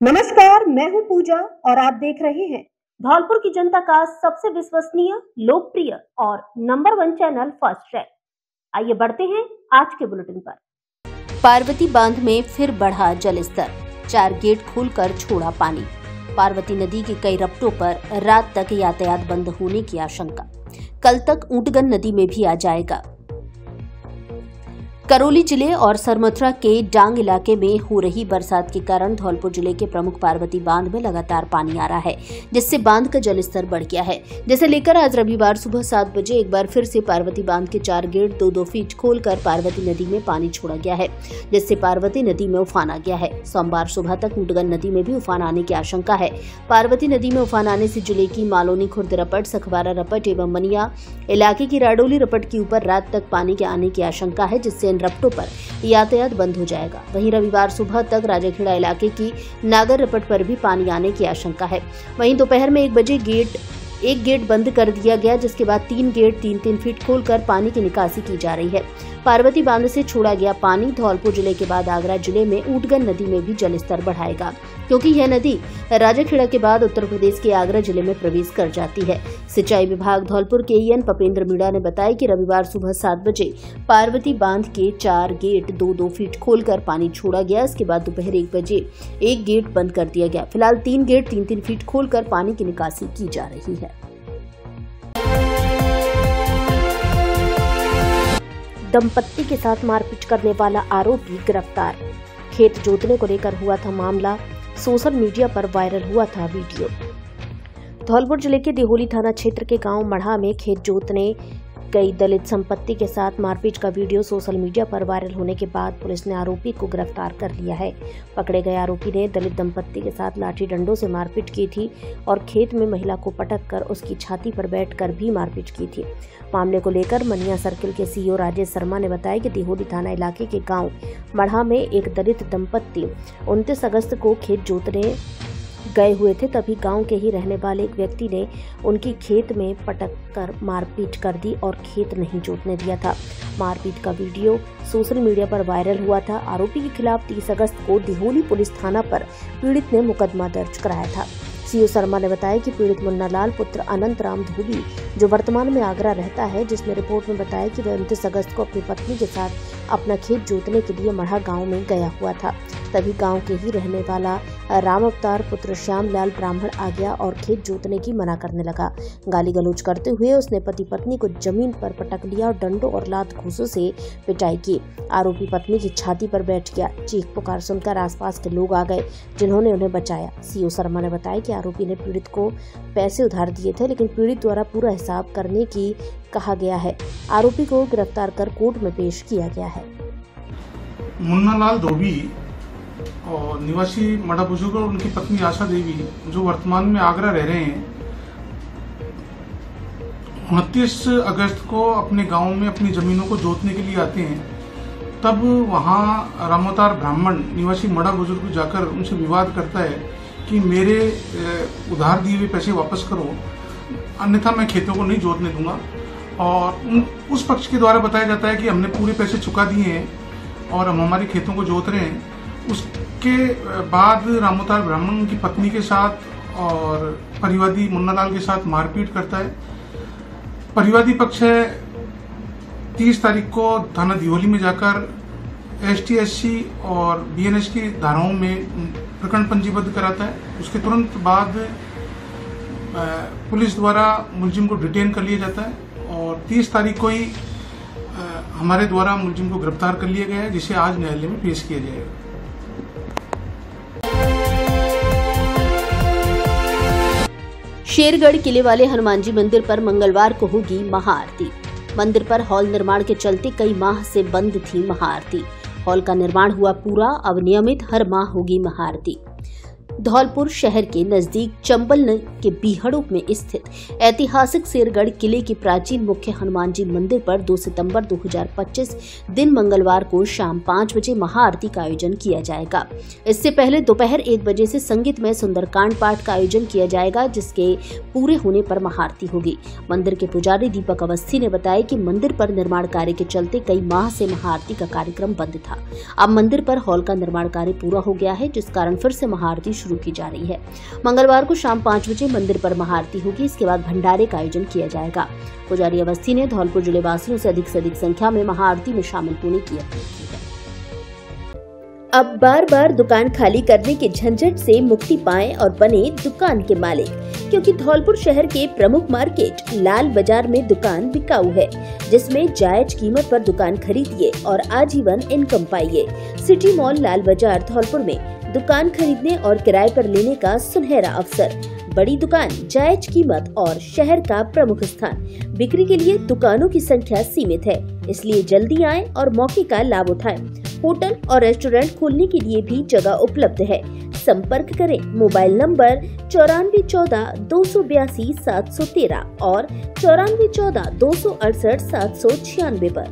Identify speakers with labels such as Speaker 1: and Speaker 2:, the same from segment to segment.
Speaker 1: नमस्कार, मैं हूं पूजा और आप देख रहे हैं धौलपुर की जनता का सबसे विश्वसनीय, लोकप्रिय और नंबर 1 चैनल फर्स्ट ट्रैक। आइए बढ़ते हैं आज के बुलेटिन पर।
Speaker 2: पार्वती बांध में फिर बढ़ा जलस्तर, 4 गेट खोलकर छोड़ा पानी। पार्वती नदी के कई रपटों पर रात तक यातायात बंद होने की आशंका। कल तक ऊंटगन नदी में भी आ जाएगा। करौली जिले और सरमथुरा के डांग इलाके में हो रही बरसात के कारण धौलपुर जिले के प्रमुख पार्वती बांध में लगातार पानी आ रहा है, जिससे बांध का जलस्तर बढ़ गया है। जिसे लेकर आज रविवार सुबह 7 बजे एक बार फिर से पार्वती बांध के 4 गेट 2-2 फीट खोलकर पार्वती नदी में पानी छोड़ा गया है, जिससे पार्वती नदी में उफान आ गया है। सोमवार सुबह तक ऊंटगन नदी में भी उफान आने की आशंका है। पार्वती नदी में उफान आने से जिले की मालोनी खुर्द रपट, सखवारा रपट एवं मनिया इलाके की राडोली रपट के ऊपर रात तक पानी के आने की आशंका है, जिससे रपटों पर यातायात बंद हो जाएगा। वहीं रविवार सुबह तक राजाखेड़ा इलाके की नागर रपट पर भी पानी आने की आशंका है। वहीं दोपहर में 1 बजे एक गेट बंद कर दिया गया, जिसके बाद 3 गेट 3-3 फीट खोलकर पानी की निकासी की जा रही है। पार्वती बांध से छोड़ा गया पानी धौलपुर जिले के बाद आगरा जिले में ऊंटगन नदी में भी जलस्तर बढ़ाएगा, क्योंकि यह नदी राजाखेड़ा के बाद उत्तर प्रदेश के आगरा जिले में प्रवेश कर जाती है। सिंचाई विभाग धौलपुर के ईएन पपेंद्र मीणा ने बताया कि रविवार सुबह 7 बजे पार्वती बांध के 4 गेट 2-2 फीट खोलकर पानी छोड़ा गया। इसके बाद दोपहर 1 बजे एक गेट बंद कर दिया गया। फिलहाल 3 गेट 3-3 फीट खोलकर पानी की निकासी की जा रही है। दंपत्ति के साथ मारपीट करने वाला आरोपी गिरफ्तार। खेत जोतने को लेकर हुआ था मामला, सोशल मीडिया पर वायरल हुआ था वीडियो। धौलपुर जिले के देहोली थाना क्षेत्र के गांव मढ़ा में खेत जोतने गई दलित संपत्ति के साथ मारपीट का वीडियो सोशल मीडिया पर वायरल होने के बाद पुलिस ने आरोपी को गिरफ्तार कर लिया है। पकड़े गए आरोपी ने दलित दंपत्ति के साथ लाठी डंडों से मारपीट की थी और खेत में महिला को पटक कर उसकी छाती पर बैठकर भी मारपीट की थी। मामले को लेकर मनिया सर्किल के सीओ राजेश शर्मा ने बताया कि देहोली थाना इलाके के गाँव मढ़ा में एक दलित दंपत्ति 29 अगस्त को खेत जोतने गए हुए थे। तभी गांव के ही रहने वाले एक व्यक्ति ने उनकी खेत में पटक कर मारपीट कर दी और खेत नहीं जोतने दिया था। मारपीट का वीडियो सोशल मीडिया पर वायरल हुआ था। आरोपी के खिलाफ 30 अगस्त को देहोली पुलिस थाना पर पीड़ित ने मुकदमा दर्ज कराया था। सीओ शर्मा ने बताया कि पीड़ित मुन्ना लाल पुत्र अनंत राम धोबी, जो वर्तमान में आगरा रहता है, जिसने रिपोर्ट में बताया कि वह 29 अगस्त को अपनी पत्नी के साथ अपना खेत जोतने के लिए मढ़ा गांव में गया हुआ था। तभी गांव के ही रहने वाला राम अवतार पुत्र श्याम लाल ब्राह्मण आ गया और खेत जोतने की मना करने लगा। गाली गलौज करते हुए उसने पति पत्नी को जमीन पर पटक लिया और डंडों और लात घूंसों से पिटाई की। आरोपी पत्नी की छाती पर बैठ गया। चीख पुकार सुनकर आसपास के लोग आ गए, जिन्होंने उन्हें बचाया। सीओ शर्मा ने बताया कि आरोपी ने पीड़ित को पैसे उधार दिए थे, लेकिन पीड़ित द्वारा पूरा हिसाब करने की कहा गया है। आरोपी को गिरफ्तार कर कोर्ट में पेश किया गया है।
Speaker 3: मुन्ना लाल धोबी और निवासी मढ़ा बुजुर्ग और उनकी पत्नी आशा देवी, जो वर्तमान में आगरा रह रहे हैं, 29 अगस्त को अपने गांव में अपनी जमीनों को जोतने के लिए आते हैं। तब वहां रामोतार ब्राह्मण निवासी मढ़ा बुजुर्ग जाकर उनसे विवाद करता है कि मेरे उधार दिए हुए पैसे वापस करो, अन्यथा मैं खेतों को नहीं जोतने दूंगा। और उस पक्ष के द्वारा बताया जाता है कि हमने पूरे पैसे चुका दिए हैं और हम हमारे खेतों को जोत रहे हैं। उसके बाद रामोतार ब्राह्मण की पत्नी के साथ और परिवादी मुन्ना लाल के साथ मारपीट करता है। परिवादी पक्ष है 30 तारीख को थाना दिहोली में जाकर ST/SC और BNS की धाराओं में प्रकरण पंजीबद्ध कराता है। उसके तुरंत बाद पुलिस द्वारा मुलजिम को डिटेन कर लिया जाता है और 30 तारीख को ही हमारे द्वारा मुलजिम को गिरफ्तार कर लिया गया है, जिसे आज न्यायालय में पेश किया जाएगा।
Speaker 2: शेरगढ़ किले वाले हनुमान जी मंदिर पर मंगलवार को होगी महाआरती। मंदिर पर हॉल निर्माण के चलते कई माह से बंद थी महाआरती। हॉल का निर्माण हुआ पूरा, अब नियमित हर माह होगी महाआरती। धौलपुर शहर के नजदीक चंबल के बीहड़ों में स्थित ऐतिहासिक शेरगढ़ किले के प्राचीन मुख्य हनुमान जी मंदिर पर 2 सितंबर 2025 दिन मंगलवार को शाम 5 बजे महाआरती का आयोजन किया जाएगा। इससे पहले दोपहर 1 बजे से संगीतमय सुंदरकांड पाठ का आयोजन किया जाएगा, जिसके पूरे होने पर महाआरती होगी। मंदिर के पुजारी दीपक अवस्थी ने बताया कि मंदिर पर निर्माण कार्य के चलते कई माह से महाआरती का कार्यक्रम बंद था। अब मंदिर पर हॉल का निर्माण कार्य पूरा हो गया है, जिस कारण फिर से महाआरती शुरू की जा रही है। मंगलवार को शाम 5 बजे मंदिर पर महाआरती होगी। इसके बाद भंडारे का आयोजन किया जाएगा। पुजारी अवस्थी ने धौलपुर जिले वासियों से अधिक संख्या में महाआरती में शामिल होने की अपील की है। अब बार बार दुकान खाली करने के झंझट से मुक्ति पाएं और बने दुकान के मालिक, क्योंकि धौलपुर शहर के प्रमुख मार्केट लाल बाजार में दुकान बिकाऊ है, जिसमें जायज कीमत पर दुकान खरीदिए और आजीवन इनकम पाइए। सिटी मॉल लाल बाजार धौलपुर में दुकान खरीदने और किराए पर लेने का सुनहरा अवसर। बड़ी दुकान, जायज कीमत और शहर का प्रमुख स्थान। बिक्री के लिए दुकानों की संख्या सीमित है, इसलिए जल्दी आएं और मौके का लाभ उठाएं। होटल और रेस्टोरेंट खोलने के लिए भी जगह उपलब्ध है। संपर्क करें मोबाइल नंबर 9414 282 713 और 9414 268 796 पर।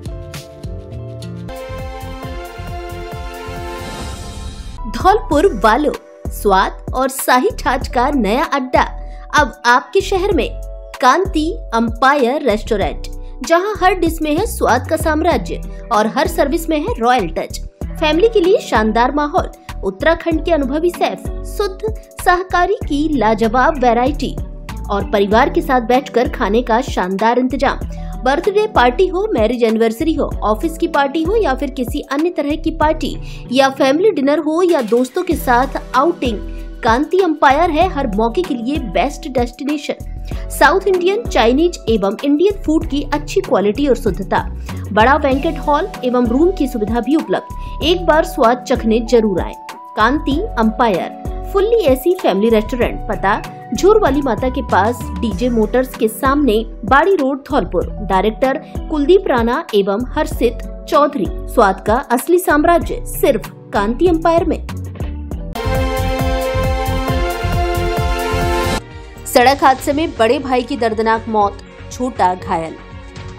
Speaker 2: धौलपुर वालों, स्वाद और शाही छाछ का नया अड्डा अब आपके शहर में। कांति अंपायर रेस्टोरेंट, जहां हर डिश में है स्वाद का साम्राज्य और हर सर्विस में है रॉयल टच। फैमिली के लिए शानदार माहौल, उत्तराखंड के अनुभवी शेफ, शुद्ध शाकाहारी की लाजवाब वैरायटी और परिवार के साथ बैठकर खाने का शानदार इंतजाम। बर्थडे पार्टी हो, मैरिज एनिवर्सरी हो, ऑफिस की पार्टी हो या फिर किसी अन्य तरह की पार्टी, या फैमिली डिनर हो या दोस्तों के साथ आउटिंग, कांति अंपायर है हर मौके के लिए best destination. South Indian, Chinese एवं इंडियन फूड की अच्छी क्वालिटी और शुद्धता। बड़ा बैंकेट हॉल एवं रूम की सुविधा भी उपलब्ध। एक बार स्वाद चखने जरूर आए। Kanti empire fully AC family restaurant, पता झूर वाली माता के पास, डीजे मोटर्स के सामने, बाड़ी रोड, धौलपुर। डायरेक्टर कुलदीप राणा एवं हर्षित चौधरी। स्वाद का असली साम्राज्य सिर्फ कांति अंपायर में। सड़क हादसे में बड़े भाई की दर्दनाक मौत, छोटा घायल।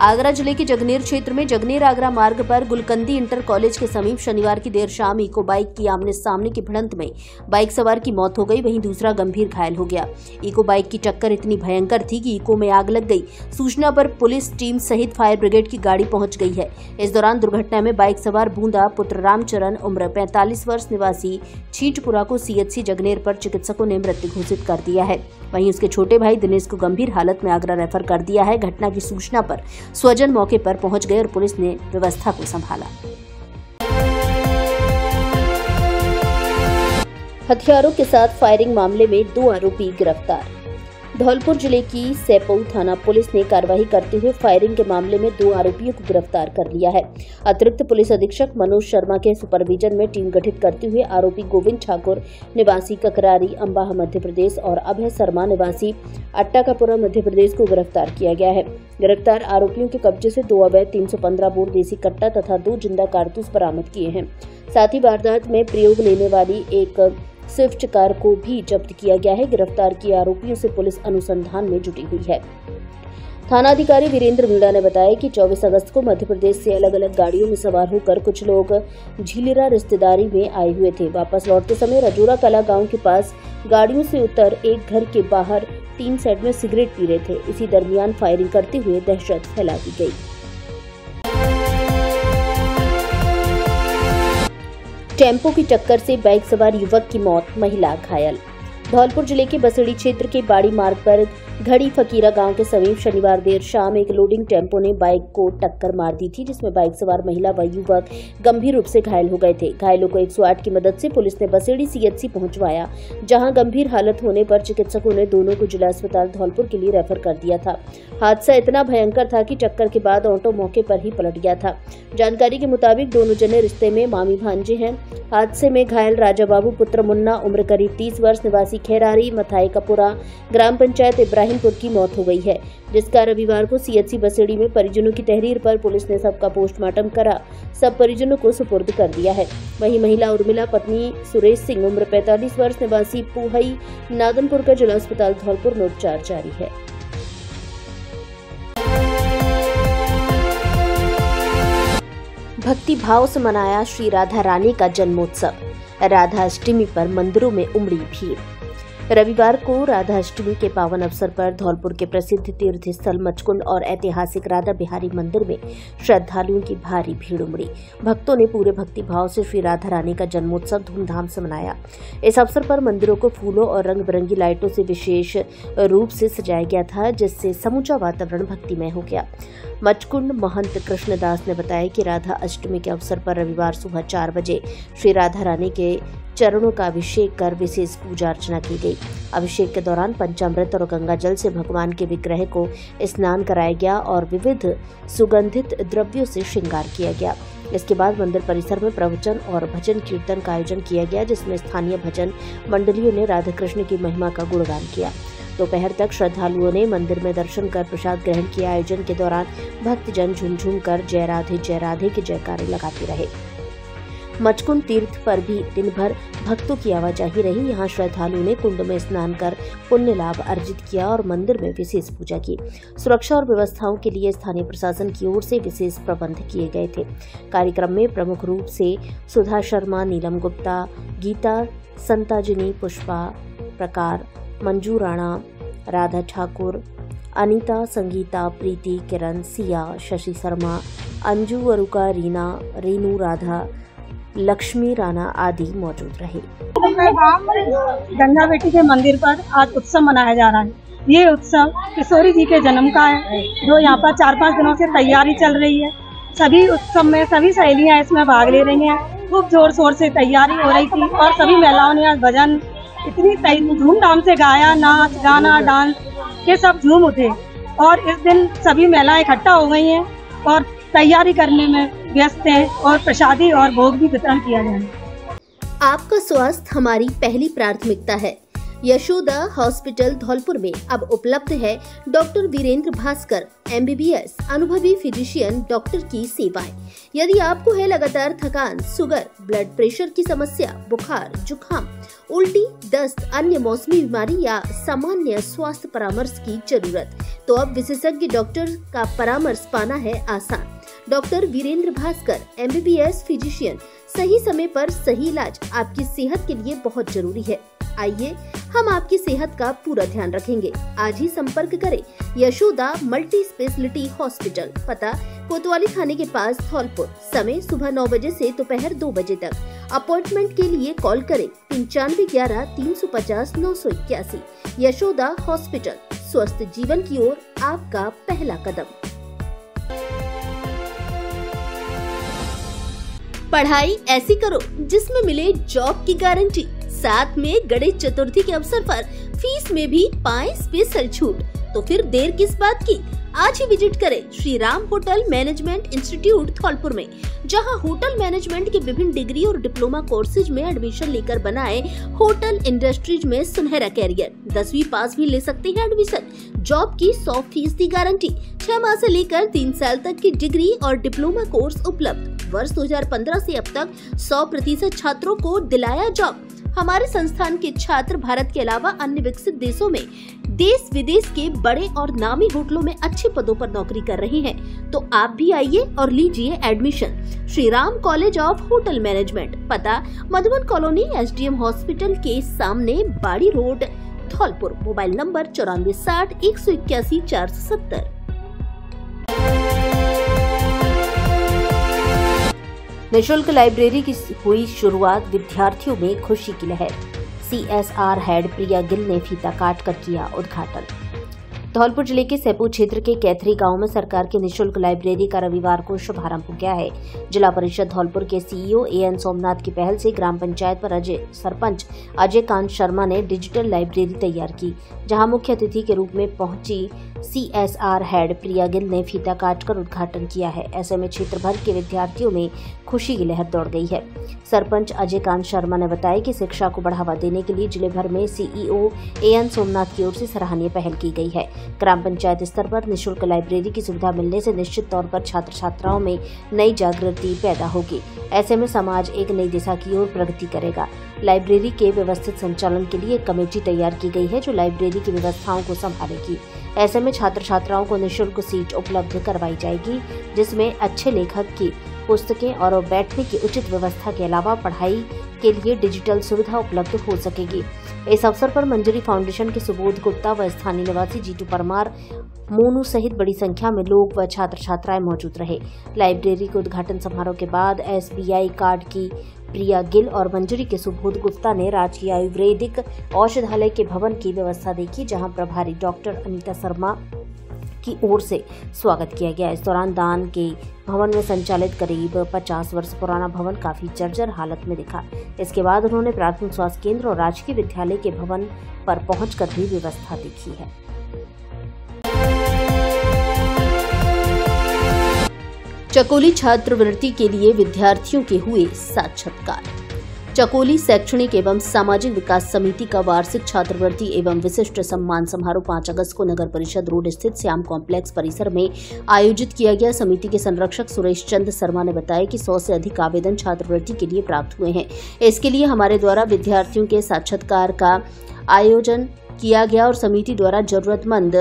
Speaker 2: आगरा जिले के जगनेर क्षेत्र में जगनेर आगरा मार्ग पर गुलकंदी इंटर कॉलेज के समीप शनिवार की देर शाम इको बाइक की आमने सामने की भिड़ंत में बाइक सवार की मौत हो गई, वहीं दूसरा गंभीर घायल हो गया। इको बाइक की टक्कर इतनी भयंकर थी कि इको में आग लग गई। सूचना पर पुलिस टीम सहित फायर ब्रिगेड की गाड़ी पहुंच गई है। इस दौरान दुर्घटना में बाइक सवार बूंदा पुत्र रामचरण उम्र 45 वर्ष निवासी छीटपुरा को सीएचसी जगनेर पर चिकित्सकों ने मृत घोषित कर दिया है। वहीं उसके छोटे भाई दिनेश को गंभीर हालत में आगरा रेफर कर दिया है। घटना की सूचना पर स्वजन मौके पर पहुंच गए और पुलिस ने व्यवस्था को संभाला। हथियारों के साथ फायरिंग मामले में 2 आरोपी गिरफ्तार। धौलपुर जिले की सेपऊ थाना पुलिस ने कार्रवाई करते हुए फायरिंग के मामले में 2 आरोपियों को गिरफ्तार कर लिया है। अतिरिक्त पुलिस अधीक्षक मनोज शर्मा के सुपरविजन में टीम गठित करते हुए आरोपी गोविंद ठाकुर निवासी ककरारी अंबाह मध्य प्रदेश और अभय शर्मा निवासी अट्टाकापुरा मध्य प्रदेश को गिरफ्तार किया गया है। गिरफ्तार आरोपियों के कब्जे से 2 अवैध 315 बोर देसी कट्टा तथा 2 जिंदा कारतूस बरामद किए हैं। साथ ही वारदात में प्रयोग लेने वाली एक स्विफ्ट कार को भी जब्त किया गया है। गिरफ्तार किए आरोपियों से पुलिस अनुसंधान में जुटी हुई है। थाना अधिकारी वीरेंद्र मीणा ने बताया कि 24 अगस्त को मध्य प्रदेश से अलग अलग गाड़ियों में सवार होकर कुछ लोग झीलेरा रिश्तेदारी में आए हुए थे। वापस लौटते समय रजोरा कला गांव के पास गाड़ियों से उतर एक घर के बाहर टीन शेड में सिगरेट पी रहे थे। इसी दरमियान फायरिंग करते हुए दहशत फैला दी गई। टेम्पो की टक्कर से बाइक सवार युवक की मौत, महिला घायल। धौलपुर जिले के बसेड़ी क्षेत्र के बाड़ी मार्ग पर घड़ी फकीरा गांव के समीप शनिवार देर शाम एक लोडिंग टेम्पो ने बाइक को टक्कर मार दी थी, जिसमें बाइक सवार महिला व युवक गंभीर रूप से घायल हो गए थे। घायलों को 108 की मदद से पुलिस ने बसेड़ी सीएचसी पहुंचवाया, जहां गंभीर हालत होने पर चिकित्सकों ने दोनों को जिला अस्पताल धौलपुर के लिए रेफर कर दिया था। हादसा इतना भयंकर था कि टक्कर के बाद ऑटो मौके पर ही पलट गया था। जानकारी के मुताबिक दोनों जने रिश्ते में मामी भांजे हैं। हादसे में घायल राजा बाबू पुत्र मुन्ना उम्र करीब 30 वर्ष निवासी खेरारी मथाई कपुरा ग्राम पंचायत इब्राहिमपुर की मौत हो गई है, जिसका रविवार को सीएचसी बसेड़ी में परिजनों की तहरीर पर पुलिस ने सबका पोस्टमार्टम करा सब परिजनों को सुपुर्द कर दिया है। वहीं महिला उर्मिला पत्नी सुरेश सिंह उम्र 45 वर्ष निवासी पुहई नादनपुर का जिला अस्पताल धौलपुर में उपचार जारी है। भक्ति भाव से मनाया श्री राधा रानी का जन्मोत्सव। राधा अष्टमी पर मंदिरों में उमड़ी भीड़। रविवार को राधा अष्टमी के पावन अवसर पर धौलपुर के प्रसिद्ध तीर्थ स्थल मचकुंड और ऐतिहासिक राधा बिहारी मंदिर में श्रद्धालुओं की भारी भीड़ उमड़ी। भक्तों ने पूरे भक्ति भाव से श्री राधा रानी का जन्मोत्सव धूमधाम से मनाया। इस अवसर पर मंदिरों को फूलों और रंग बिरंगी लाइटों से विशेष रूप से सजाया गया था, जिससे समूचा वातावरण भक्तिमय हो गया। मचकुंड महंत कृष्णदास ने बताया कि राधा अष्टमी के अवसर पर रविवार सुबह 4 बजे श्री राधा रानी के चरणों का अभिषेक कर विशेष पूजा अर्चना की गई। अभिषेक के दौरान पंचामृत और गंगा जल से भगवान के विग्रह को स्नान कराया गया और विविध सुगंधित द्रव्यों से श्रृंगार किया गया। इसके बाद मंदिर परिसर में प्रवचन और भजन कीर्तन का आयोजन किया गया, जिसमें स्थानीय भजन मंडलियों ने राधा कृष्ण की महिमा का गुणगान किया। दोपहर तक श्रद्धालुओं ने मंदिर में दर्शन कर प्रसाद ग्रहण किया। आयोजन के दौरान भक्तजन झूम कर जय राधे के जयकारे लगाते रहे। मचकुंड तीर्थ पर भी दिन भर भक्तों की आवाजाही रही। यहाँ श्रद्धालुओं ने कुंड में स्नान कर पुण्य लाभ अर्जित किया और मंदिर में विशेष पूजा की। सुरक्षा और व्यवस्थाओं के लिए स्थानीय प्रशासन की ओर से विशेष प्रबंध किए गए थे। कार्यक्रम में प्रमुख रूप से सुधा शर्मा, नीलम गुप्ता, गीता संताजिनी, पुष्पा प्रकार, मंजू राणा, राधा ठाकुर, अनीता, संगीता, प्रीति, किरण, सिया, शशि शर्मा, अंजू, अरुका, रीना, रेनू, राधा, लक्ष्मी राणा आदि मौजूद रहे।
Speaker 4: गंगा बेटी के मंदिर पर आज उत्सव मनाया जा रहा है। ये उत्सव किशोरी जी के जन्म का है, जो यहाँ पर 4-5 दिनों से तैयारी चल रही है। सभी उत्सव में सभी सहेलियाँ इसमें भाग ले रही हैं। खूब जोर शोर से तैयारी हो रही थी और सभी महिलाओं ने आज भजन इतनी धूमधाम से गाया। नाच गाना डांस के सब झूम उठे और इस दिन सभी महिलाएं इकट्ठा हो गई हैं और तैयारी करने में व्यस्त हैं और प्रसादी और भोग भी वितरण किया जाए।
Speaker 1: आपका स्वास्थ्य हमारी पहली प्राथमिकता है। यशोदा हॉस्पिटल धौलपुर में अब उपलब्ध है डॉक्टर वीरेंद्र भास्कर MBBS अनुभवी फिजिशियन डॉक्टर की सेवाएं। यदि आपको है लगातार थकान, शुगर, ब्लड प्रेशर की समस्या, बुखार, जुकाम, उल्टी, दस्त, अन्य मौसमी बीमारी या सामान्य स्वास्थ्य परामर्श की जरूरत, तो अब विशेषज्ञ डॉक्टर का परामर्श पाना है आसान। Doctor Virendra Bhaskar MBBS physician, सही समय पर सही इलाज आपकी सेहत के लिए बहुत जरूरी है। आइए हम आपकी सेहत का पूरा ध्यान रखेंगे। आज ही संपर्क करें यशोदा मल्टी स्पेशलिटी हॉस्पिटल, पता कोतवाली थाने के पास धौलपुर। समय सुबह 9 बजे से दोपहर 2 बजे तक। अपॉइंटमेंट के लिए कॉल करें 9511 350 981। यशोदा हॉस्पिटल, स्वस्थ जीवन की ओर आपका पहला कदम। पढ़ाई ऐसी करो जिसमें मिले जॉब की गारंटी, साथ में गणेश चतुर्थी के अवसर पर फीस में भी पाएं स्पेशल छूट। तो फिर देर किस बात की, आज ही विजिट करें Shri Ram hotel management institute Dholpur में, जहां होटल मैनेजमेंट के विभिन्न डिग्री और डिप्लोमा कोर्सेज में एडमिशन लेकर बनाए होटल इंडस्ट्रीज में सुनहरा कैरियर। 10वीं पास भी ले सकते हैं एडमिशन। जॉब की 100% गारंटी, 6 माह से लेकर 3 साल तक की डिग्री और डिप्लोमा कोर्स उपलब्ध। वर्ष 2015 से अब तक 100% छात्रों को दिलाया जॉब। हमारे संस्थान के छात्र भारत के अलावा अन्य विकसित देशों में देश विदेश के बड़े और नामी होटलों में अच्छे पदों पर नौकरी कर रहे हैं। तो आप भी आइए और लीजिए admission. Shri Ram college of hotel management, पता मधुबन कॉलोनी, SDM हॉस्पिटल के सामने, बाड़ी रोड, धौलपुर। Mobile number 94 60 181 470।
Speaker 2: निःशुल्क लाइब्रेरी की हुई शुरुआत, विद्यार्थियों में खुशी की लहर। CSR हेड प्रिया गिल ने फीता काटकर किया उद्घाटन। धौलपुर जिले के सेपू क्षेत्र के कैथरी गांव में सरकार की निःशुल्क लाइब्रेरी का रविवार को शुभारंभ हो गया है। जिला परिषद धौलपुर के CEO AN सोमनाथ की पहल से ग्राम पंचायत पर सरपंच अजय कांत शर्मा ने डिजिटल लाइब्रेरी तैयार की, जहां मुख्य अतिथि के रूप में पहुंची CSR हेड प्रिया गिल ने फीता काटकर उद्घाटन किया है। ऐसे में क्षेत्र भर के विद्यार्थियों में खुशी की लहर दौड़ गई है। सरपंच अजय कांत शर्मा ने बताया कि शिक्षा को बढ़ावा देने के लिए जिले भर में CEO AN सोमनाथ की ओर से सराहनीय पहल की गई है। ग्राम पंचायत स्तर पर निःशुल्क लाइब्रेरी की सुविधा मिलने से निश्चित तौर पर छात्र छात्राओं में नई जागृति पैदा होगी। ऐसे में समाज एक नई दिशा की ओर प्रगति करेगा। लाइब्रेरी के व्यवस्थित संचालन के लिए एक कमेटी तैयार की गई है, जो लाइब्रेरी की व्यवस्थाओं को संभालेगी। ऐसे में छात्र छात्राओं को निःशुल्क सीट उपलब्ध करवाई जाएगी, जिसमें अच्छे लेखक की पुस्तकें और बैठने की उचित व्यवस्था के अलावा पढ़ाई के लिए डिजिटल सुविधा उपलब्ध हो सकेगी। इस अवसर पर मंजरी फाउंडेशन के सुबोध गुप्ता व स्थानीय निवासी जीतू परमार, मोनू सहित बड़ी संख्या में लोग व छात्र छात्राएं मौजूद रहे। लाइब्रेरी के उद्घाटन समारोह के बाद SBI कार्ड की प्रिया गिल और मंजरी के सुबोध गुप्ता ने राजकीय आयुर्वेदिक औषधालय के भवन की व्यवस्था देखी, जहां प्रभारी डॉक्टर अनीता शर्मा की ओर से स्वागत किया गया। इस दौरान दान के भवन में संचालित करीब 50 वर्ष पुराना भवन काफी जर्जर हालत में दिखा। इसके बाद उन्होंने प्राथमिक स्वास्थ्य केंद्र और राजकीय विद्यालय के भवन पर पहुंचकर भी व्यवस्था देखी है।
Speaker 1: चकोली छात्रवृत्ति के लिए विद्यार्थियों के हुए साक्षात्कार। चकोली शैक्षणिक एवं सामाजिक विकास समिति का वार्षिक छात्रवृत्ति एवं विशिष्ट सम्मान समारोह 5 अगस्त को नगर परिषद रोड स्थित श्याम कॉम्प्लेक्स परिसर में आयोजित किया गया। समिति के संरक्षक सुरेश चंद शर्मा ने बताया कि 100 से अधिक आवेदन छात्रवृत्ति के लिए प्राप्त हुए हैं। इसके लिए हमारे द्वारा विद्यार्थियों के साक्षात्कार का आयोजन किया गया और समिति द्वारा जरूरतमंद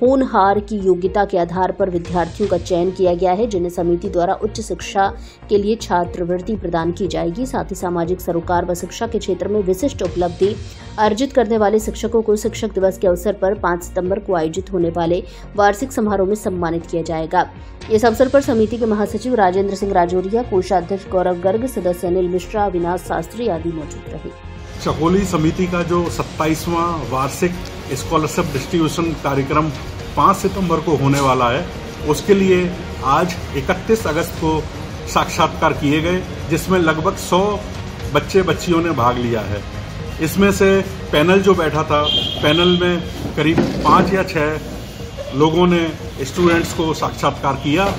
Speaker 1: होनहार की योग्यता के आधार पर विद्यार्थियों का चयन किया गया है, जिन्हें समिति द्वारा उच्च शिक्षा के लिए छात्रवृत्ति प्रदान की जाएगी। साथ ही सामाजिक सरोकार व शिक्षा के क्षेत्र में विशिष्ट उपलब्धि अर्जित करने वाले शिक्षकों को शिक्षक दिवस के अवसर पर 5 सितंबर को आयोजित होने वाले वार्षिक समारोह में सम्मानित किया जाएगा। इस अवसर पर समिति के महासचिव राजेंद्र सिंह राजौरिया, कोषाध्यक्ष गौरव गर्ग, सदस्य अनिल मिश्रा, अविनाश शास्त्री आदि मौजूद रहे।
Speaker 5: चकोली समिति का जो 27वां वार्षिक स्कॉलरशिप डिस्ट्रीब्यूशन कार्यक्रम 5 सितंबर को होने वाला है, उसके लिए आज 31 अगस्त को साक्षात्कार किए गए, जिसमें लगभग 100 बच्चे बच्चियों ने भाग लिया है। इसमें से पैनल जो बैठा था, पैनल में करीब 5 या 6 लोगों ने स्टूडेंट्स को साक्षात्कार किया।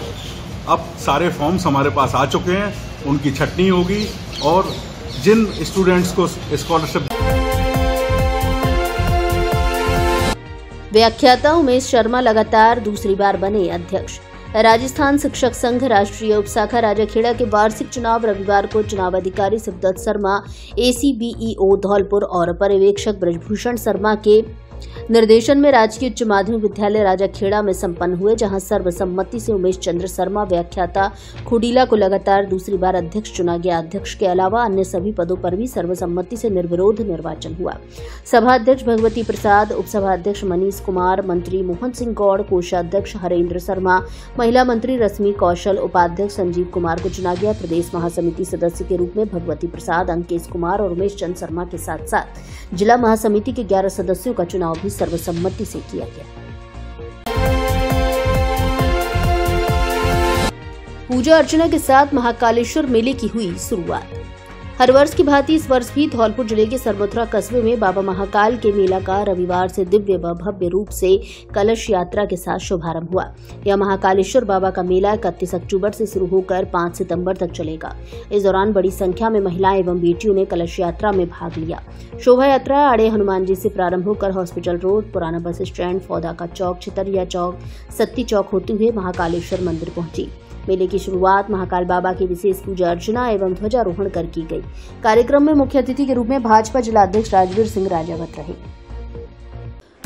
Speaker 5: अब सारे फॉर्म्स हमारे पास आ चुके हैं, उनकी छटनी होगी और जिन स्टूडेंट्स को स्कॉलरशिप।
Speaker 1: व्याख्याता उमेश शर्मा लगातार दूसरी बार बने अध्यक्ष। राजस्थान शिक्षक संघ राष्ट्रीय उपशाखा राजाखेड़ा के वार्षिक चुनाव रविवार को चुनाव अधिकारी शिवदत्त शर्मा, ACBEO धौलपुर और पर्यवेक्षक ब्रजभूषण शर्मा के निर्देशन में राजकीय उच्च माध्यमिक विद्यालय राजाखेड़ा में संपन्न हुए, जहां सर्वसम्मति से उमेश चंद्र शर्मा व्याख्याता खुडीला को लगातार दूसरी बार अध्यक्ष चुना गया। अध्यक्ष के अलावा अन्य सभी पदों पर भी सर्वसम्मति से निर्विरोध निर्वाचन हुआ। सभाध्यक्ष भगवती प्रसाद, उपसभाध्यक्ष मनीष कुमार, मंत्री मोहन सिंह गौड़, कोषाध्यक्ष हरेंद्र शर्मा, महिला मंत्री रश्मि कौशल, उपाध्यक्ष संजीव कुमार को चुना गया। प्रदेश महासमिति सदस्य के रूप में भगवती प्रसाद, अंकेश कुमार और उमेश चंद्र शर्मा के साथ साथ जिला महासमिति के 11 सदस्यों का चुनाव भी सर्वसम्मति से किया गया। पूजा अर्चना के साथ महाकालेश्वर मेले की हुई शुरुआत। हर वर्ष की भांति इस वर्ष भी धौलपुर जिले के सरमथुरा कस्बे में बाबा महाकाल के मेला का रविवार से दिव्य व भव्य रूप से कलश यात्रा के साथ शुभारंभ हुआ। यह महाकालेश्वर बाबा का मेला 31 अक्टूबर से शुरू होकर 5 सितंबर तक चलेगा। इस दौरान बड़ी संख्या में महिलाएं एवं बेटियों ने कलश यात्रा में भाग लिया। शोभा यात्रा आड़े हनुमान जी से प्रारंभ होकर हॉस्पिटल रोड, पुराना बस स्टैंड, फौदा का चौक, छितरिया चौक, सत्ती चौक होते हुए महाकालेश्वर मंदिर पहुंची। मेले की शुरुआत महाकाल बाबा की विशेष पूजा अर्चना एवं ध्वजारोहण कर की गई। कार्यक्रम में मुख्य अतिथि के रूप में भाजपा जिलाध्यक्ष राजवीर सिंह राजावत रहे।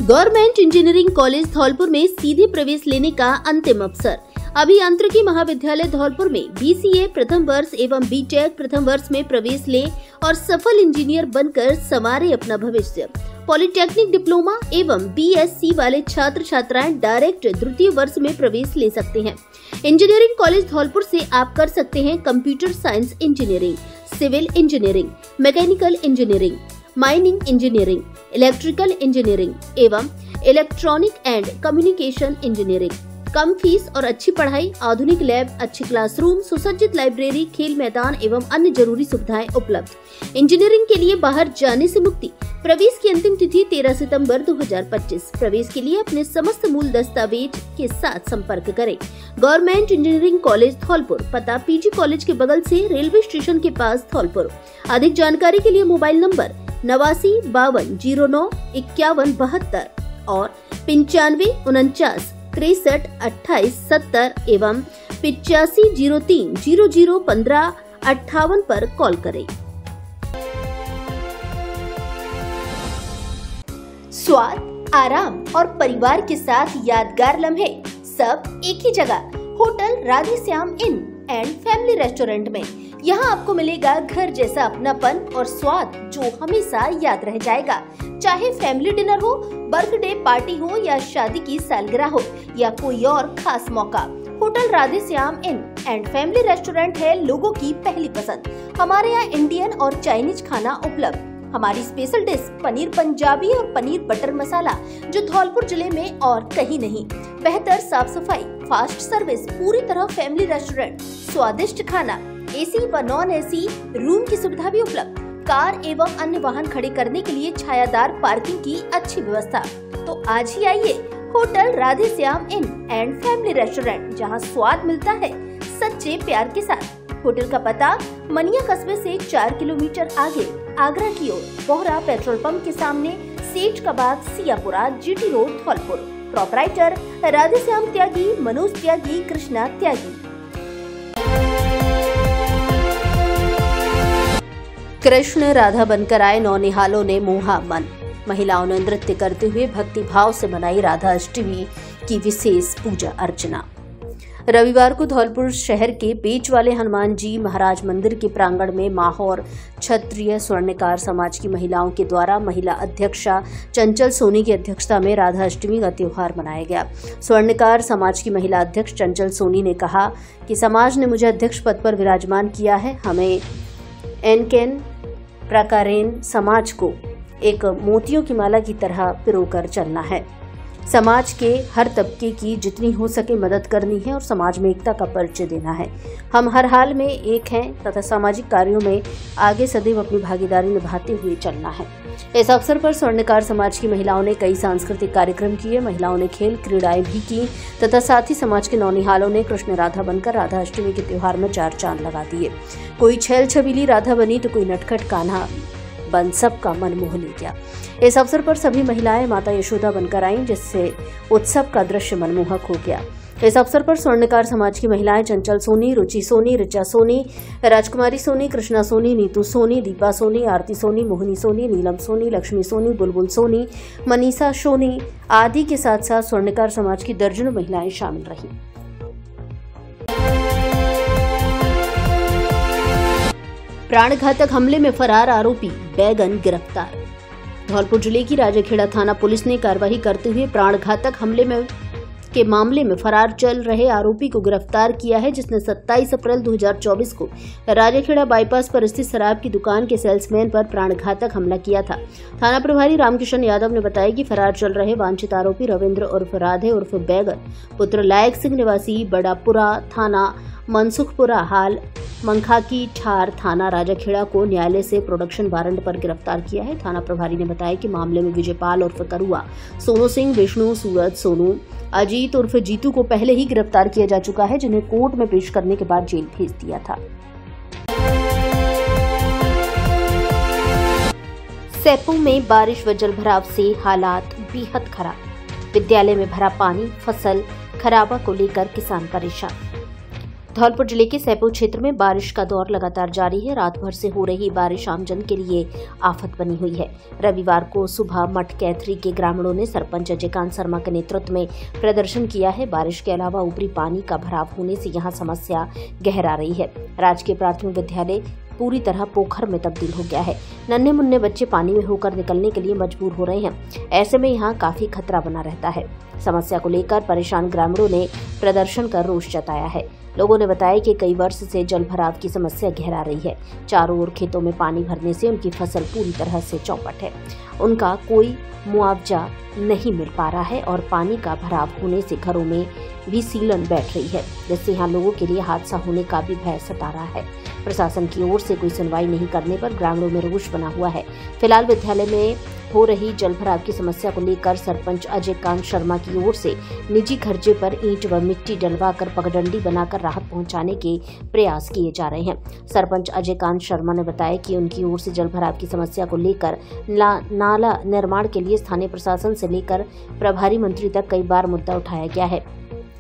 Speaker 1: गवर्नमेंट इंजीनियरिंग कॉलेज धौलपुर में सीधे प्रवेश लेने का अंतिम अवसर। अभियांत्रिकी महाविद्यालय धौलपुर में BCA प्रथम वर्ष एवं BTech प्रथम वर्ष में प्रवेश ले और सफल इंजीनियर बनकर संवारे अपना भविष्य। पॉलिटेक्निक डिप्लोमा एवं BSc वाले छात्र छात्राएं डायरेक्ट द्वितीय वर्ष में प्रवेश ले सकते हैं। इंजीनियरिंग कॉलेज धौलपुर से आप कर सकते हैं computer science engineering, civil engineering, mechanical engineering, mining engineering, electrical engineering एवं इलेक्ट्रॉनिक एंड कम्युनिकेशन इंजीनियरिंग। कम फीस और अच्छी पढ़ाई, आधुनिक लैब, अच्छे क्लासरूम, सुसज्जित लाइब्रेरी, खेल मैदान एवं अन्य जरूरी सुविधाएं उपलब्ध। इंजीनियरिंग के लिए बाहर जाने से मुक्ति। प्रवेश की अंतिम तिथि 13 सितंबर 2025। प्रवेश के लिए अपने समस्त मूल दस्तावेज के साथ संपर्क करें। गवर्नमेंट इंजीनियरिंग कॉलेज धौलपुर, पता PG कॉलेज के बगल से रेलवे स्टेशन के पास धौलपुर। अधिक जानकारी के लिए मोबाइल नंबर 89 52 09 51 72 और 95 49 63 28 70 एवं 85 03 00 15 58 पर कॉल करें। स्वाद, आराम और परिवार के साथ यादगार लम्हे सब एक ही जगह। Hotel Radheshyam in and family restaurant में। यहाँ आपको मिलेगा घर जैसा अपनापन और स्वाद जो हमेशा याद रह जाएगा। चाहे फैमिली डिनर हो, बर्थडे पार्टी हो या शादी की सालगिरह हो या कोई और खास मौका, hotel Radhe Shyam in and family restaurant है लोगों की पहली पसंद। हमारे यहाँ इंडियन और चाइनीज खाना उपलब्ध। हमारी स्पेशल डिश पनीर पंजाबी और पनीर बटर मसाला जो धौलपुर जिले में और कहीं नहीं। बेहतर साफ सफाई, फास्ट सर्विस, पूरी तरह फैमिली रेस्टोरेंट, स्वादिष्ट खाना, एसी व नॉन एसी रूम की सुविधा भी उपलब्ध। कार एवं अन्य वाहन खड़े करने के लिए छायादार पार्किंग की अच्छी व्यवस्था। तो आज ही आइए hotel Radhe Shyam in and family restaurant, जहां स्वाद मिलता है सच्चे प्यार के साथ। होटल का पता मनिया कस्बे से 4 किलोमीटर आगे आगरा की ओर, बोहरा पेट्रोल पंप के सामने, सेठ का बाग, Siyapura, GT road, Dholpur. Proprietor Radhe Shyam Tyagi, Manoj Tyagi, Krishna Tyagi. Krishna Radha बनकर आए नौनिहालों ने मोहा मन। महिलाओं ने नृत्य करते हुए भक्ति भाव से मनाई राधा अष्टमी की विशेष पूजा अर्चना। रविवार को धौलपुर शहर के बीच वाले हनुमान जी महाराज मंदिर के प्रांगण में माहौर क्षत्रिय स्वर्णकार समाज की महिलाओं के द्वारा महिला अध्यक्षा चंचल सोनी की अध्यक्षता में राधा अष्टमी का त्योहार मनाया गया। स्वर्णकार समाज की महिला अध्यक्ष चंचल सोनी ने कहा कि समाज ने मुझे अध्यक्ष पद पर विराजमान किया है। हमें एनकेन प्रकारेन समाज को एक मोतियों की माला की तरह पिरोकर चलना है। समाज के हर तबके की जितनी हो सके मदद करनी है और समाज में एकता का परिचय देना है। हम हर हाल में एक हैं तथा सामाजिक कार्यों में आगे सदैव अपनी भागीदारी निभाते हुए चलना है। इस अवसर पर स्वर्णकार समाज की महिलाओं ने कई सांस्कृतिक कार्यक्रम किए। महिलाओं ने खेल क्रीड़ाएं भी की तथा साथ ही समाज के नौनिहालों ने कृष्ण राधा बनकर राधा अष्टमी के त्योहार में 4 चांद लगा दिए। कोई छैल छबीली राधा बनी तो कोई नटखट कान्हा बन सबका मन मोह ले गया। इस अवसर पर सभी महिलाएं माता यशोदा बनकर आईं, जिससे उत्सव का दृश्य मनमोहक हो गया। इस अवसर पर स्वर्णकार समाज की महिलाएं चंचल सोनी, रुचि सोनी, ऋचा सोनी, राजकुमारी सोनी, कृष्णा सोनी, नीतू सोनी, दीपा सोनी, आरती सोनी, मोहिनी सोनी, नीलम सोनी, लक्ष्मी सोनी, बुलबुल सोनी, मनीषा सोनी आदि के साथ साथ स्वर्णकार समाज की दर्जनों महिलाएं शामिल रहीं। प्राणघातक हमले में फरार आरोपी बैगन गिरफ्तार। धौलपुर जिले की राजाखेड़ा थाना पुलिस ने कार्रवाई करते हुए प्राणघातक हमले के मामले में फरार चल रहे आरोपी को गिरफ्तार किया है, जिसने 27 अप्रैल 2024 को राजाखेड़ा बाईपास पर स्थित शराब की दुकान के सेल्समैन पर प्राणघातक हमला किया था। थाना प्रभारी रामकिशन यादव ने बताया कि फरार चल रहे वांछित आरोपी रविंद्र उर्फ राधे उर्फ बैगन पुत्र लायक सिंह निवासी बड़ापुरा थाना मनसुखपुरा हाल मंखाकी ठार थाना राजाखेड़ा को न्यायालय से प्रोडक्शन वारंट पर गिरफ्तार किया है। थाना प्रभारी ने बताया कि मामले में विजयपाल उर्फ करुआ, सोनू सिंह, विष्णु, सूरज, सोनू, अजीत उर्फ जीतू को पहले ही गिरफ्तार किया जा चुका है, जिन्हें कोर्ट में पेश करने के बाद जेल भेज दिया था। सैपू में बारिश व जलभराव से हालात बेहद खराब। विद्यालय में भरा पानी, फसल खराबा को लेकर किसान परेशान। धौलपुर जिले के सैपू क्षेत्र में बारिश का दौर लगातार जारी है। रात भर से हो रही बारिश आमजन के लिए आफत बनी हुई है। रविवार को सुबह मठ कैथरी के ग्रामीणों ने सरपंच अजयकांत शर्मा के नेतृत्व में प्रदर्शन किया है। बारिश के अलावा ऊपरी पानी का भराव होने से यहां समस्या गहरा रही है। राजकीय प्राथमिक विद्यालय पूरी तरह पोखर में तब्दील हो गया है। नन्हे मुन्ने बच्चे पानी में होकर निकलने के लिए मजबूर हो रहे हैं। ऐसे में यहाँ काफी खतरा बना रहता है। समस्या को लेकर परेशान ग्रामीणों ने प्रदर्शन कर रोष जताया है। लोगों ने बताया कि कई वर्ष से जल भराव की समस्या गहरा रही है। चारों ओर खेतों में पानी भरने से उनकी फसल पूरी तरह से चौपट है। उनका कोई मुआवजा नहीं मिल पा रहा है और पानी का भराव होने से घरों में भी सीलन बैठ रही है, जिससे यहाँ लोगों के लिए हादसा होने का भी भय सता रहा है। प्रशासन की ओर से कोई सुनवाई नहीं करने पर ग्रामीणों में रोष बना हुआ है। फिलहाल विद्यालय में हो रही जल भराव की समस्या को लेकर सरपंच अजयकांत शर्मा की ओर से निजी खर्चे पर ईंट व मिट्टी डलवाकर पगडंडी बनाकर राहत पहुंचाने के प्रयास किए जा रहे हैं। सरपंच अजयकांत शर्मा ने बताया कि उनकी ओर से जल भराव की समस्या को लेकर नाला निर्माण के लिए स्थानीय प्रशासन से लेकर प्रभारी मंत्री तक कई बार मुद्दा उठाया गया है।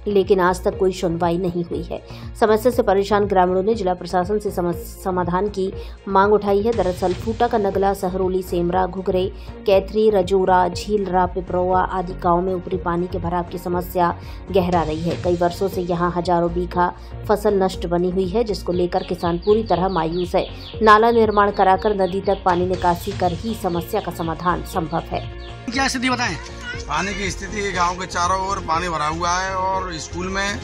Speaker 2: लेकिन आज तक कोई सुनवाई नहीं हुई है। समस्या से परेशान ग्रामीणों ने जिला प्रशासन से समाधान की मांग उठाई है। दरअसल फूटा का नगला, सहरोली, सेमरा, घुघरे, कैथरी, रजोरा, झीलरा, पिपरोआ आदि गाँव में ऊपरी पानी के भराव की समस्या गहरा रही है। कई वर्षों से यहाँ हजारों बीघा फसल नष्ट बनी हुई है, जिसको लेकर किसान पूरी तरह मायूस है। नाला निर्माण कराकर नदी तक पानी निकासी कर ही समस्या का समाधान संभव है।
Speaker 6: क्या स्थिति बताएं?
Speaker 7: पानी की स्थिति गांव के चारों ओर पानी भरा हुआ है और स्कूल में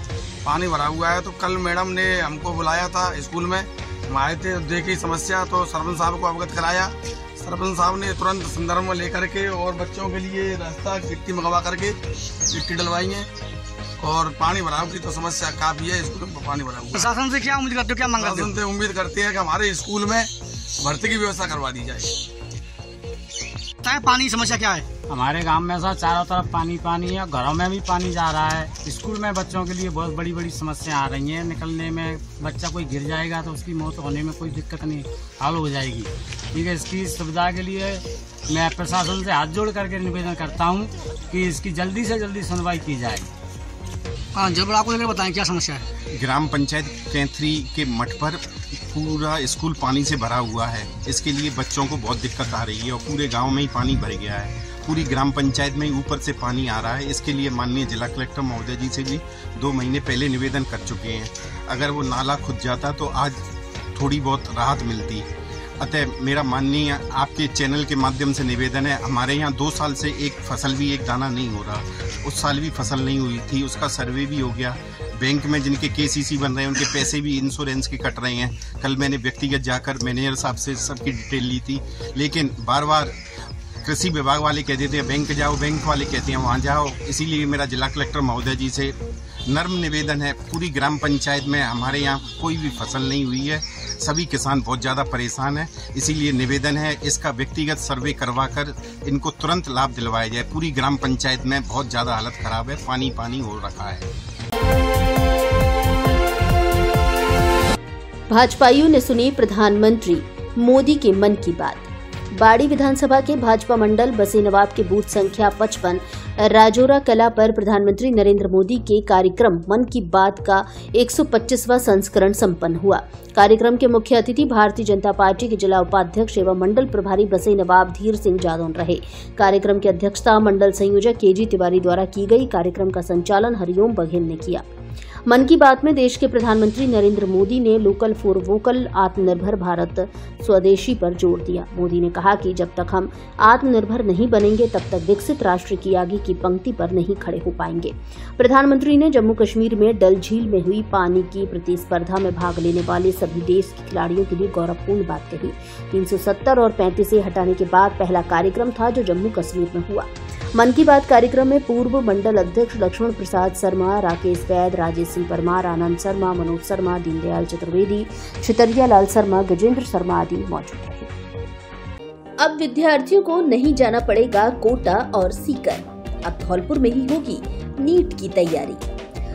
Speaker 7: पानी भरा हुआ है। तो कल मैडम ने हमको बुलाया था स्कूल में, हम आए थे, देखी समस्या तो सरपंच साहब को अवगत कराया। सरपंच साहब ने तुरंत संदर्भ में लेकर के और बच्चों के लिए रास्ता गिट्टी मंगवा करके गिट्टी डलवाई है और पानी भराव की तो समस्या काफी है। स्कूल में पानी भरा हुआ है।
Speaker 6: प्रशासन से क्या उम्मीद करते हो, क्या मांग करते हो?
Speaker 7: प्रशासन से उम्मीद करते हैं कि हमारे स्कूल में भर्ती की व्यवस्था करवा दी जाए।
Speaker 6: पानी की समस्या क्या है?
Speaker 8: हमारे गांव में ऐसा चारों तरफ पानी पानी है, घरों में भी पानी जा रहा है। स्कूल में बच्चों के लिए बहुत बड़ी बड़ी समस्या आ रही हैं। निकलने में बच्चा कोई गिर जाएगा तो उसकी मौत होने में कोई दिक्कत नहीं, हल हो जाएगी। ठीक है, इसकी सुविधा के लिए मैं प्रशासन से हाथ जोड़ करके निवेदन करता हूं कि इसकी जल्दी से जल्दी सुनवाई की जाए।
Speaker 6: हाँ, जब आपको लेकर बताएं क्या समस्या है?
Speaker 9: ग्राम पंचायत कैथरी के मठ पर पूरा स्कूल पानी से भरा हुआ है। इसके लिए बच्चों को बहुत दिक्कत आ रही है और पूरे गांव में ही पानी भर गया है। पूरी ग्राम पंचायत में ही ऊपर से पानी आ रहा है। इसके लिए माननीय जिला कलेक्टर महोदय जी से भी 2 महीने पहले निवेदन कर चुके हैं। अगर वो नाला खुद जाता तो आज थोड़ी बहुत राहत मिलती। अतः मेरा माननीय आपके चैनल के माध्यम से निवेदन है, हमारे यहाँ 2 साल से एक फसल भी एक दाना नहीं हो रहा। उस साल भी फसल नहीं हुई थी, उसका सर्वे भी हो गया। बैंक में जिनके KCC बन रहे हैं उनके पैसे भी इंश्योरेंस के कट रहे हैं। कल मैंने व्यक्तिगत जाकर मैनेजर साहब से सबकी डिटेल ली थी, लेकिन बार बार कृषि विभाग वाले कह देते हैं बैंक जाओ, बैंक वाले कहते हैं वहाँ जाओ। इसीलिए मेरा जिला कलेक्टर महोदय जी से नर्म निवेदन है, पूरी ग्राम पंचायत में हमारे यहाँ कोई भी फसल नहीं हुई है। सभी किसान बहुत ज़्यादा परेशान हैं। इसीलिए निवेदन है, इसका व्यक्तिगत सर्वे करवा कर इनको तुरंत लाभ दिलवाया जाए। पूरी ग्राम पंचायत में बहुत ज़्यादा हालत खराब है, पानी पानी हो रखा है।
Speaker 1: भाजपाइयों ने सुनी प्रधानमंत्री मोदी के मन की बात। बाड़ी विधानसभा के भाजपा मंडल बसे नवाब के बूथ संख्या 55 राजौरा कला पर प्रधानमंत्री नरेंद्र मोदी के कार्यक्रम मन की बात का 125वां संस्करण संपन्न हुआ। कार्यक्रम के मुख्य अतिथि भारतीय जनता पार्टी के जिला उपाध्यक्ष एवं मंडल प्रभारी बसे नवाब धीर सिंह जादौन रहे। कार्यक्रम की अध्यक्षता मंडल संयोजक KG तिवारी द्वारा की गई। कार्यक्रम का संचालन हरिओम बघेल ने किया। मन की बात में देश के प्रधानमंत्री नरेंद्र मोदी ने लोकल फॉर वोकल, आत्मनिर्भर भारत, स्वदेशी पर जोर दिया। मोदी ने कहा कि जब तक हम आत्मनिर्भर नहीं बनेंगे तब तक विकसित राष्ट्र की आगे की पंक्ति पर नहीं खड़े हो पाएंगे। प्रधानमंत्री ने जम्मू कश्मीर में डल झील में हुई पानी की प्रतिस्पर्धा में भाग लेने वाले सभी देश के खिलाड़ियों के लिए गौरवपूर्ण बात कही। 370 और 35 हटाने के बाद पहला कार्यक्रम था जो जम्मू कश्मीर में हुआ। मन की बात कार्यक्रम में पूर्व मंडल अध्यक्ष लक्ष्मण प्रसाद शर्मा, राकेश वैद, राजेश सिंह परमार, आनंद शर्मा, मनोज शर्मा, दीनदयाल चतुर्वेदी, छितरिया लाल शर्मा, गजेंद्र शर्मा आदि मौजूद रहे। अब विद्यार्थियों को नहीं जाना पड़ेगा कोटा और सीकर, अब धौलपुर में ही होगी नीट की तैयारी।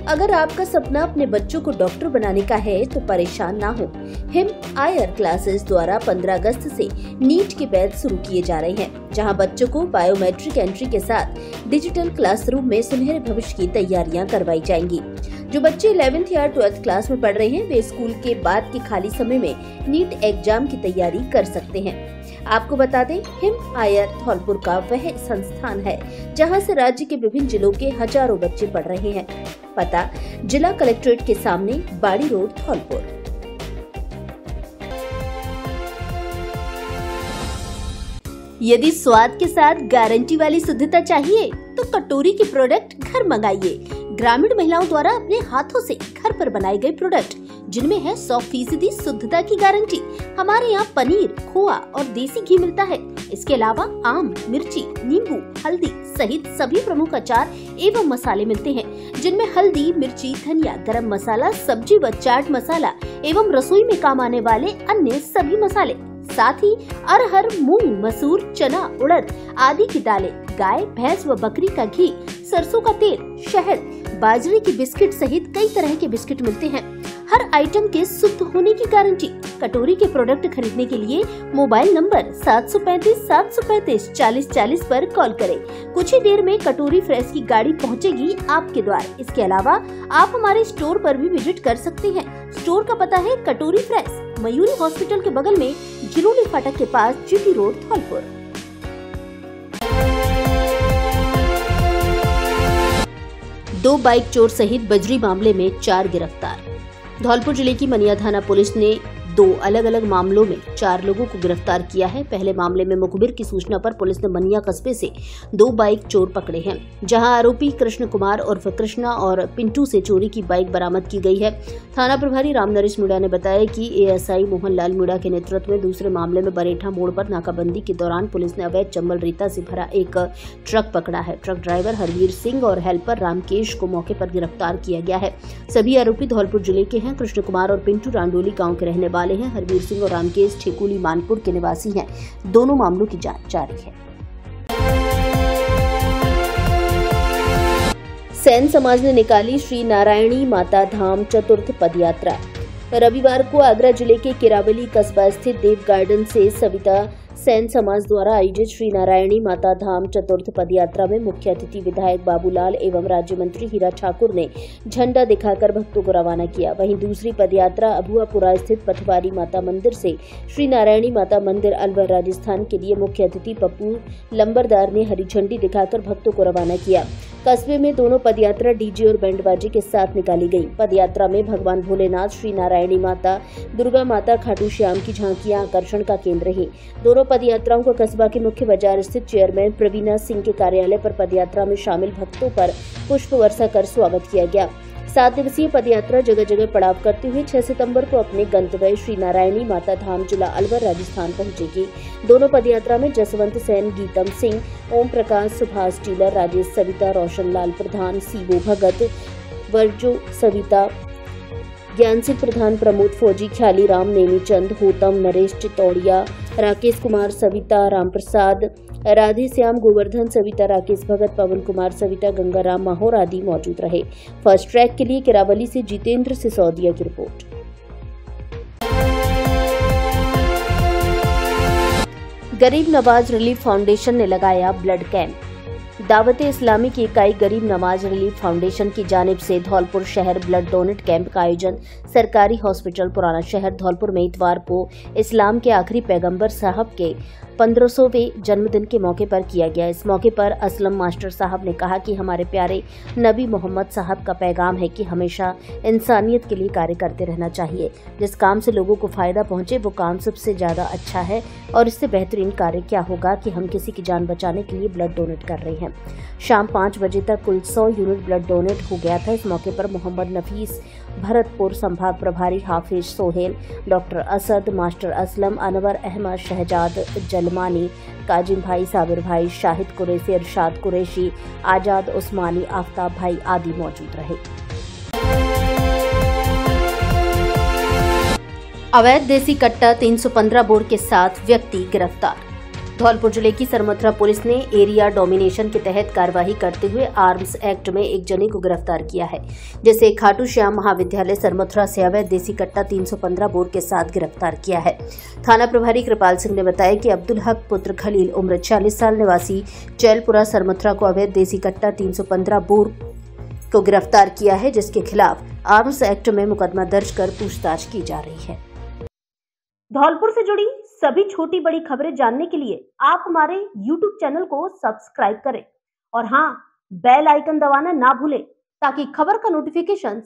Speaker 1: अगर आपका सपना अपने बच्चों को डॉक्टर बनाने का है तो परेशान ना हो। हिम आयर क्लासेस द्वारा 15 अगस्त से नीट के बैच शुरू किए जा रहे हैं, जहां बच्चों को बायोमेट्रिक एंट्री के साथ डिजिटल क्लासरूम में सुनहरे भविष्य की तैयारियां करवाई जाएंगी। जो बच्चे 11th या 12th क्लास में पढ़ रहे हैं वे स्कूल के बाद के खाली समय में नीट एग्जाम की तैयारी कर सकते हैं। आपको बता दें, हिम आयर धौलपुर का वह संस्थान है जहां से राज्य के विभिन्न जिलों के हजारों बच्चे पढ़ रहे हैं। पता जिला कलेक्ट्रेट के सामने, बाड़ी रोड, धौलपुर। यदि स्वाद के साथ गारंटी वाली शुद्धता चाहिए तो कटोरी के प्रोडक्ट घर मंगाइए। ग्रामीण महिलाओं द्वारा अपने हाथों से घर पर बनाए गए प्रोडक्ट जिनमें है 100% शुद्धता की गारंटी। हमारे यहाँ पनीर, खोआ और देसी घी मिलता है। इसके अलावा आम, मिर्ची, नींबू, हल्दी सहित सभी प्रमुख अचार एवं मसाले मिलते हैं, जिनमें हल्दी, मिर्ची, धनिया, गरम मसाला, सब्जी व चाट मसाला एवं रसोई में काम आने वाले अन्य सभी मसाले, साथ ही अरहर, मूंग, मसूर, चना, उड़द आदि की दालें, गाय, भैंस व बकरी का घी, सरसों का तेल, शहद, बाजरे की बिस्किट सहित कई तरह के बिस्किट मिलते हैं। हर आइटम के शुद्ध होने की गारंटी। कटोरी के प्रोडक्ट खरीदने के लिए मोबाइल नंबर 735-735-4040 पर कॉल करें। कुछ ही देर में कटोरी फ्रेश की गाड़ी पहुंचेगी आपके द्वार। इसके अलावा आप हमारे स्टोर पर भी विजिट कर सकते हैं। स्टोर का पता है कटोरी फ्रेश, मयूरी हॉस्पिटल के बगल में, जिरोली फाटक के पास, जीटी रोड, धौलपुर। दो बाइक चोर सहित बजरी मामले में 4 गिरफ्तार। धौलपुर जिले की मनिया थाना पुलिस ने 2 अलग अलग मामलों में 4 लोगों को गिरफ्तार किया है। पहले मामले में मुखबिर की सूचना पर पुलिस ने मनिया कस्बे से 2 बाइक चोर पकड़े हैं, जहां आरोपी कृष्ण कुमार उर्फ कृष्णा और पिंटू से चोरी की बाइक बरामद की गई है। थाना प्रभारी राम नरेश मीणा ने बताया कि एएसआई मोहन लाल मीणा के नेतृत्व में दूसरे मामले में बरेठा मोड़ पर नाकाबंदी के दौरान पुलिस ने अवैध चंबल रेता से भरा एक ट्रक पकड़ा है। ट्रक ड्राइवर हरवीर सिंह और हेल्पर रामकेश को मौके पर गिरफ्तार किया गया है। सभी आरोपी धौलपुर जिले के हैं। कृष्ण कुमार और पिंटू रांडोली गाँव के रहने वाले हैं। हरवीर सिंह और रामकेश ठेकुली मानपुर के निवासी हैं। दोनों मामलों की जांच जारी है। सेन समाज ने निकाली श्री नारायणी माता धाम चतुर्थ पदयात्रा। रविवार को आगरा जिले के किरावली कस्बा स्थित देव गार्डन से सविता सेन समाज द्वारा आयोजित श्री नारायणी माता धाम चतुर्थ पदयात्रा में मुख्य अतिथि विधायक बाबूलाल एवं राज्य मंत्री हीरा ठाकुर ने झंडा दिखाकर भक्तों को रवाना किया। वहीं दूसरी पदयात्रा अबुआपुरा स्थित पथवारी माता मंदिर से श्री नारायणी माता मंदिर अलवर राजस्थान के लिए मुख्य अतिथि पप्पू लंबरदार ने हरी झंडी दिखाकर भक्तों को रवाना किया। कस्बे में दोनों पदयात्रा डीजे और बैंडबाजी के साथ निकाली गई। पदयात्रा में भगवान भोलेनाथ, श्री नारायणी माता, दुर्गा माता, खाटू श्याम की झांकियां आकर्षण का केंद्र रही। दोनों पदयात्राओं को कस्बा के मुख्य बाजार स्थित चेयरमैन प्रवीणा सिंह के कार्यालय पर पदयात्रा में शामिल भक्तों पर पुष्प वर्षा कर स्वागत किया गया। 7 दिवसीय पदयात्रा जगह जगह पड़ाव करते हुए 6 सितंबर को अपने गंतव्य श्री नारायणी माता धाम जिला अलवर राजस्थान पहुंचेगी। दोनों पदयात्रा में जसवंत सेन, गीतम सिंह, ओम प्रकाश, सुभाष टीलर, राजेश सविता, रोशन लाल प्रधान, सीबो भगत, वर्जो सविता, ज्ञान सिंह प्रधान, प्रमोद फौजी, ख्याली राम, नेमीचंद, होतम, नरेश चितौड़िया, राकेश कुमार, सविता, राम प्रसाद, राधे श्याम, गोवर्धन, सविता, राकेश भगत, पवन कुमार, सविता, गंगाराम माहौर आदि मौजूद रहे। फर्स्ट ट्रैक के लिए किरावली से जितेंद्र सिसोदिया की रिपोर्ट। गरीब नवाज रिलीफ फाउंडेशन ने लगाया ब्लड कैंप। दावते इस्लामी की इकाई गरीब नवाज रिलीफ फाउंडेशन की जानिब से धौलपुर शहर ब्लड डोनेट कैंप का आयोजन सरकारी हॉस्पिटल पुराना शहर धौलपुर में इतवार को इस्लाम के आखिरी पैगंबर साहब के 1500वें जन्मदिन के मौके पर किया गया। इस मौके पर असलम मास्टर साहब ने कहा कि हमारे प्यारे नबी मोहम्मद साहब का पैगाम है कि हमेशा इंसानियत के लिए कार्य करते रहना चाहिए। जिस काम से लोगों को फायदा पहुंचे वो काम सबसे ज्यादा अच्छा है और इससे बेहतरीन कार्य क्या होगा कि हम किसी की जान बचाने के लिए ब्लड डोनेट कर रहे हैं। शाम 5 बजे तक कुल 100 यूनिट ब्लड डोनेट हो गया था। इस मौके पर मोहम्मद नफीस, भरतपुर संभाग प्रभारी हाफिज सोहेल, डॉक्टर असद, मास्टर असलम, अनवर अहमद, शहजाद जलमानी, काजिम भाई, साबिर भाई, शाहिद कुरैशी, इरशाद कुरैशी, आजाद उस्मानी, आफ्ताब भाई आदि मौजूद रहे। अवैध देसी कट्टा 315 बोर के साथ व्यक्ति गिरफ्तार। धौलपुर जिले की सरमथुरा पुलिस ने एरिया डोमिनेशन के तहत कार्यवाही करते हुए आर्म्स एक्ट में एक जने को गिरफ्तार किया है, जिसे खाटू श्याम महाविद्यालय सरमथुरा से अवैध देसी कट्टा 315 बोर के साथ गिरफ्तार किया है। थाना प्रभारी कृपाल सिंह ने बताया कि अब्दुल हक पुत्र खलील उम्र 40 साल निवासी चैलपुरा सरमथुरा को अवैध देसी कट्टा 315 बोर को गिरफ्तार किया है, जिसके खिलाफ आर्म्स एक्ट में मुकदमा दर्ज कर पूछताछ की जा रही है। धौलपुर से जुड़ी सभी छोटी बड़ी खबरें जानने के लिए आप हमारे YouTube चैनल को सब्सक्राइब करें और हाँ, बेल आइकन दबाना ना भूलें ताकि खबर का नोटिफिकेशन